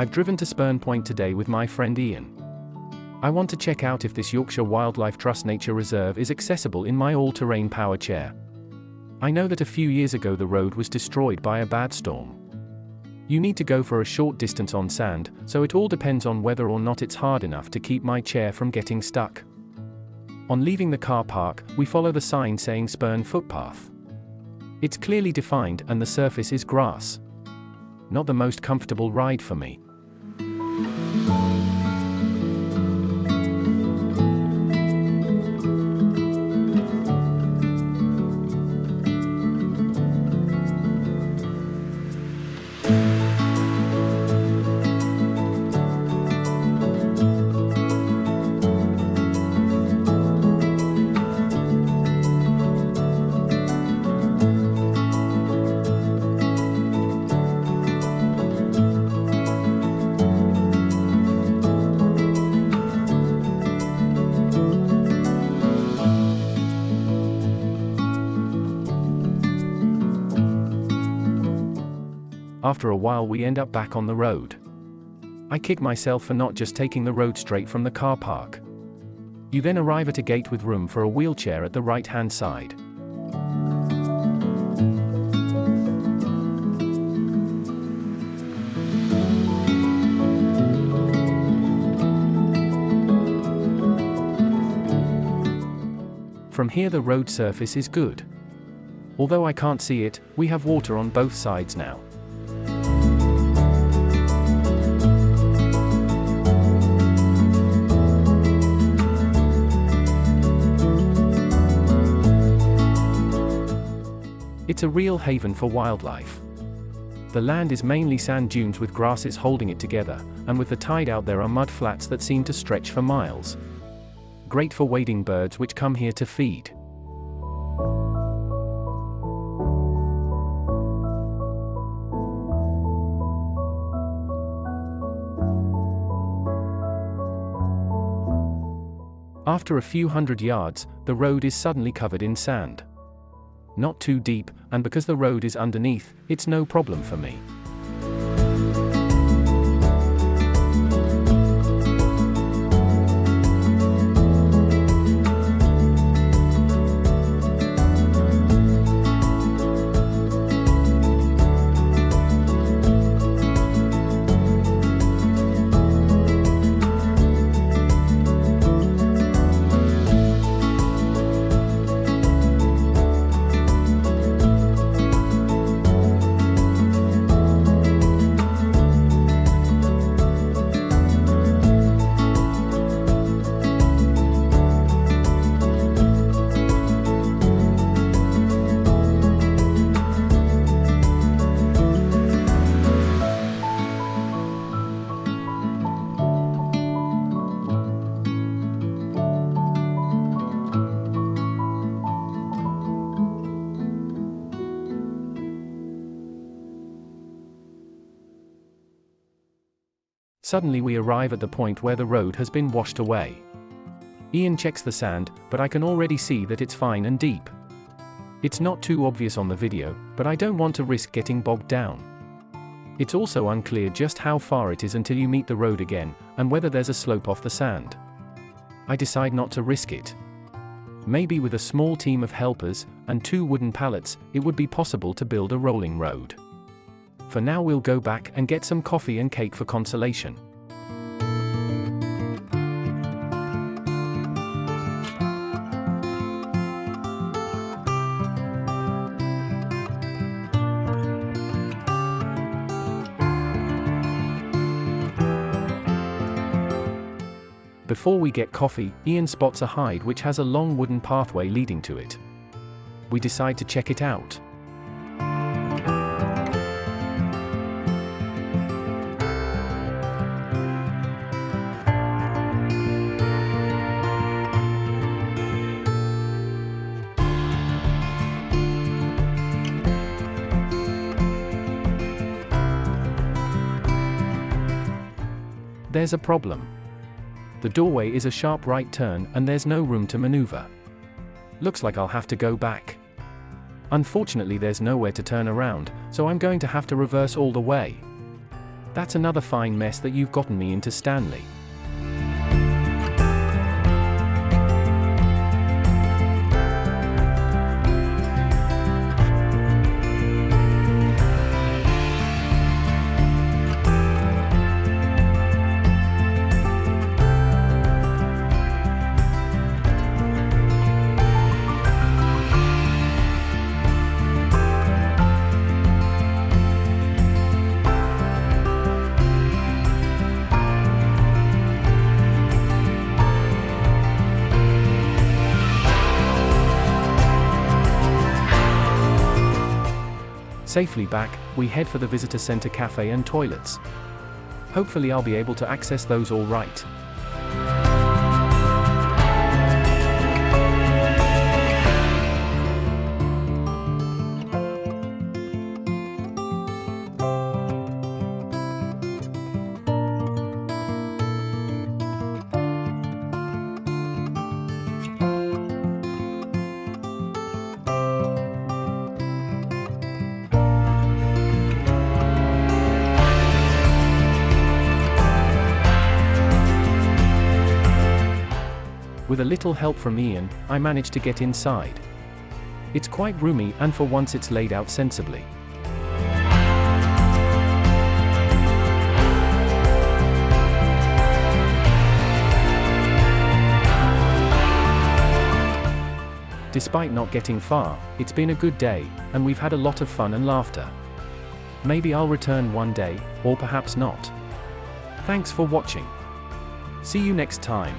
I've driven to Spurn Point today with my friend Ian. I want to check out if this Yorkshire Wildlife Trust Nature Reserve is accessible in my all-terrain power chair. I know that a few years ago the road was destroyed by a bad storm. You need to go for a short distance on sand, so it all depends on whether or not it's hard enough to keep my chair from getting stuck. On leaving the car park, we follow the sign saying Spurn Footpath. It's clearly defined and the surface is grass. Not the most comfortable ride for me. After a while we end up back on the road. I kick myself for not just taking the road straight from the car park. You then arrive at a gate with room for a wheelchair at the right-hand side. From here the road surface is good. Although I can't see it, we have water on both sides now. It's a real haven for wildlife. The land is mainly sand dunes with grasses holding it together, and with the tide out there are mud flats that seem to stretch for miles. Great for wading birds which come here to feed. After a few hundred yards, the road is suddenly covered in sand. Not too deep, and because the road is underneath, it's no problem for me. Suddenly we arrive at the point where the road has been washed away. Ian checks the sand, but I can already see that it's fine and deep. It's not too obvious on the video, but I don't want to risk getting bogged down. It's also unclear just how far it is until you meet the road again, and whether there's a slope off the sand. I decide not to risk it. Maybe with a small team of helpers, and 2 wooden pallets, it would be possible to build a rolling road. For now we'll go back and get some coffee and cake for consolation. Before we get coffee, Ian spots a hide which has a long wooden pathway leading to it. We decide to check it out. There's a problem. The doorway is a sharp right turn and there's no room to maneuver. Looks like I'll have to go back. Unfortunately there's nowhere to turn around, so I'm going to have to reverse all the way. That's another fine mess that you've gotten me into, Stanley. Safely back, we head for the visitor center cafe and toilets. Hopefully I'll be able to access those all right. With a little help from Ian, I managed to get inside. It's quite roomy, and for once it's laid out sensibly. Despite not getting far, it's been a good day, and we've had a lot of fun and laughter. Maybe I'll return one day, or perhaps not. Thanks for watching. See you next time.